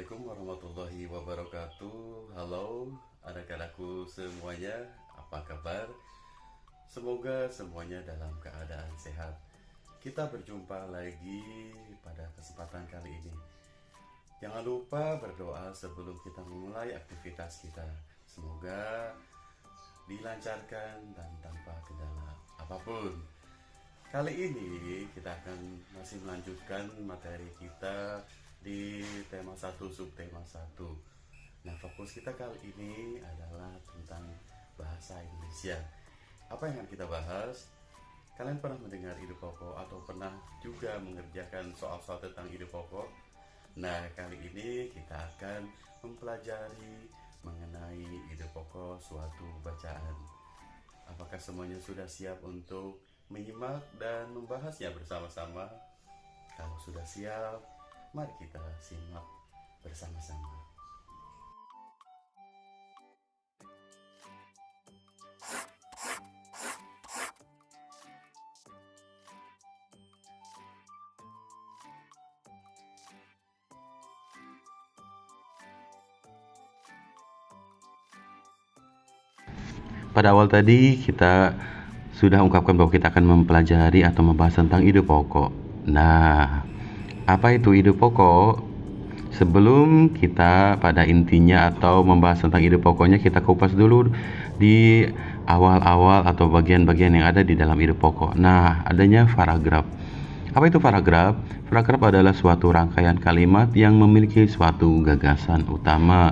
Assalamualaikum warahmatullahi wabarakatuh. Halo anak-anakku semuanya, apa kabar? Semoga semuanya dalam keadaan sehat. Kita berjumpa lagi pada kesempatan kali ini. Jangan lupa berdoa sebelum kita memulai aktivitas kita. Semoga dilancarkan dan tanpa kendala apapun. Kali ini kita akan masih melanjutkan materi kita di tema 1, subtema 1. Nah, fokus kita kali ini adalah tentang bahasa Indonesia. Apa yang akan kita bahas? Kalian pernah mendengar ide pokok atau pernah juga mengerjakan soal-soal tentang ide pokok? Nah, kali ini kita akan mempelajari mengenai ide pokok suatu bacaan. Apakah semuanya sudah siap untuk menyimak dan membahasnya bersama-sama? Kalau sudah siap, mari kita simak bersama-sama. Pada awal tadi kita sudah ungkapkan bahwa kita akan mempelajari atau membahas tentang ide pokok. Nah, apa itu ide pokok? Sebelum kita pada intinya atau membahas tentang ide pokoknya, kita kupas dulu di awal-awal atau bagian-bagian yang ada di dalam ide pokok. Nah, adanya paragraf. Apa itu paragraf? Paragraf adalah suatu rangkaian kalimat yang memiliki suatu gagasan utama.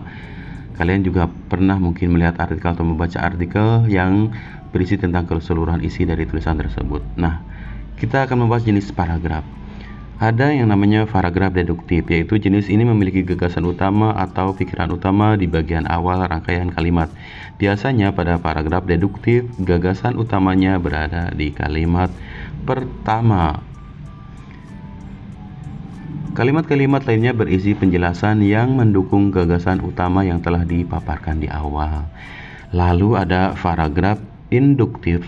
Kalian juga pernah mungkin melihat artikel atau membaca artikel yang berisi tentang keseluruhan isi dari tulisan tersebut. Nah, kita akan membahas jenis paragraf. Ada yang namanya paragraf deduktif, yaitu jenis ini memiliki gagasan utama atau pikiran utama di bagian awal rangkaian kalimat. Biasanya pada paragraf deduktif, gagasan utamanya berada di kalimat pertama. Kalimat-kalimat lainnya berisi penjelasan yang mendukung gagasan utama yang telah dipaparkan di awal. Lalu ada paragraf induktif.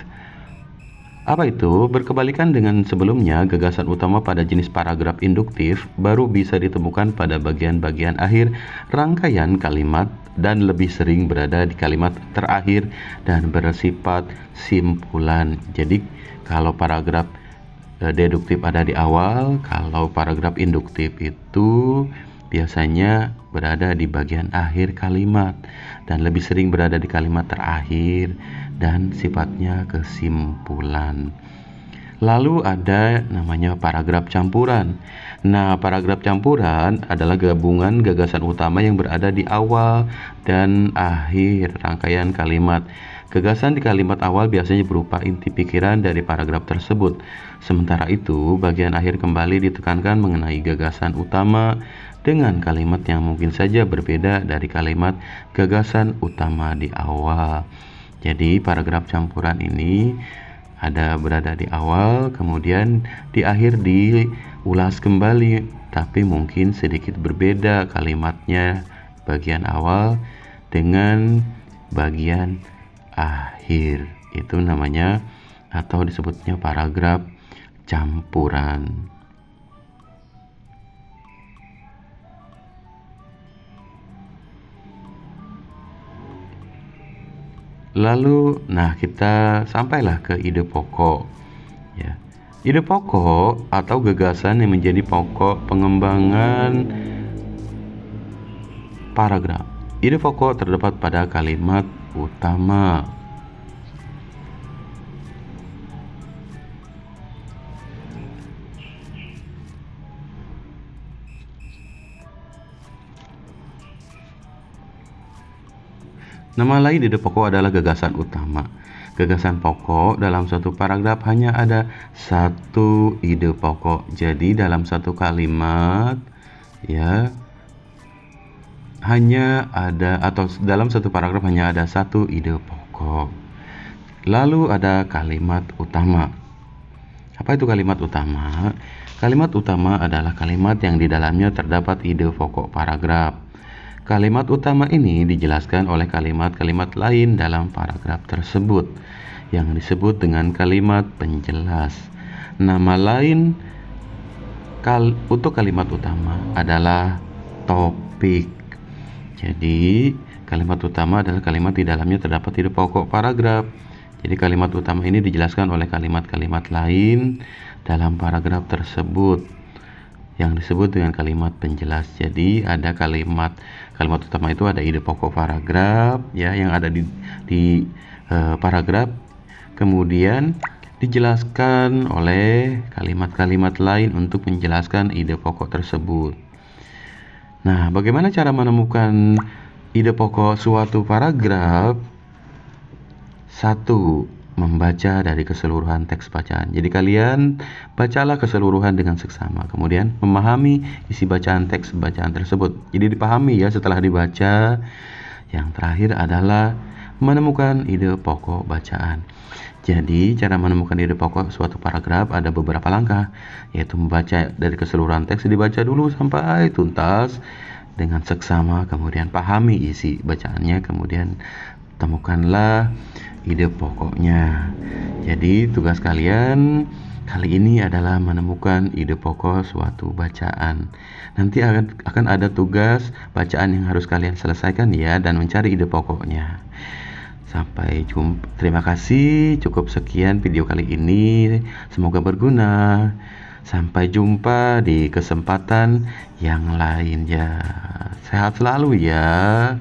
Apa itu? Berkebalikan dengan sebelumnya, gagasan utama pada jenis paragraf induktif baru bisa ditemukan pada bagian-bagian akhir rangkaian kalimat dan lebih sering berada di kalimat terakhir dan bersifat simpulan. Jadi, kalau paragraf deduktif ada di awal, kalau paragraf induktif itu biasanya berada di bagian akhir kalimat dan lebih sering berada di kalimat terakhir dan sifatnya kesimpulan. Lalu ada namanya paragraf campuran. Nah, paragraf campuran adalah gabungan gagasan utama yang berada di awal dan akhir rangkaian kalimat. Gagasan di kalimat awal biasanya berupa inti pikiran dari paragraf tersebut. Sementara itu, bagian akhir kembali ditekankan mengenai gagasan utama dengan kalimat yang mungkin saja berbeda dari kalimat gagasan utama di awal. Jadi, paragraf campuran ini ada berada di awal, kemudian di akhir diulas kembali, tapi mungkin sedikit berbeda kalimatnya bagian awal dengan bagian akhir. Itu namanya atau disebutnya paragraf campuran. Lalu, kita sampailah ke ide pokok. Ya, ide pokok atau gagasan yang menjadi pokok pengembangan paragraf. Ide pokok terdapat pada kalimat utama. Nama lain ide pokok adalah gagasan utama. Gagasan pokok dalam satu paragraf hanya ada satu ide pokok. Jadi dalam satu kalimat hanya ada, atau dalam satu paragraf hanya ada satu ide pokok. Lalu ada kalimat utama. Apa itu kalimat utama? Kalimat utama adalah kalimat yang di dalamnya terdapat ide pokok paragraf. Kalimat utama ini dijelaskan oleh kalimat-kalimat lain dalam paragraf tersebut yang disebut dengan kalimat penjelas. Nama lain untuk kalimat utama adalah topik. topik. Jadi kalimat utama adalah kalimat di dalamnya terdapat ide pokok paragraf. Jadi kalimat utama ini dijelaskan oleh kalimat-kalimat lain dalam paragraf tersebut yang disebut dengan kalimat penjelas. Jadi ada kalimat utama itu ada ide pokok paragraf ya yang ada di paragraf, kemudian dijelaskan oleh kalimat-kalimat lain untuk menjelaskan ide pokok tersebut. Nah, bagaimana cara menemukan ide pokok suatu paragraf? 1. Membaca dari keseluruhan teks bacaan. Jadi kalian bacalah keseluruhan dengan seksama, kemudian memahami isi bacaan teks bacaan tersebut. Jadi dipahami ya setelah dibaca. Yang terakhir adalah menemukan ide pokok bacaan. Jadi cara menemukan ide pokok suatu paragraf ada beberapa langkah, yaitu membaca dari keseluruhan teks, dibaca dulu sampai tuntas dengan seksama, kemudian pahami isi bacaannya, kemudian temukanlah ide pokoknya. Jadi tugas kalian kali ini adalah menemukan ide pokok suatu bacaan. Nanti akan ada tugas bacaan yang harus kalian selesaikan ya, dan mencari ide pokoknya. Sampai jumpa. Terima kasih. Cukup sekian video kali ini. Semoga berguna. Sampai jumpa di kesempatan yang lain ya. Sehat selalu ya.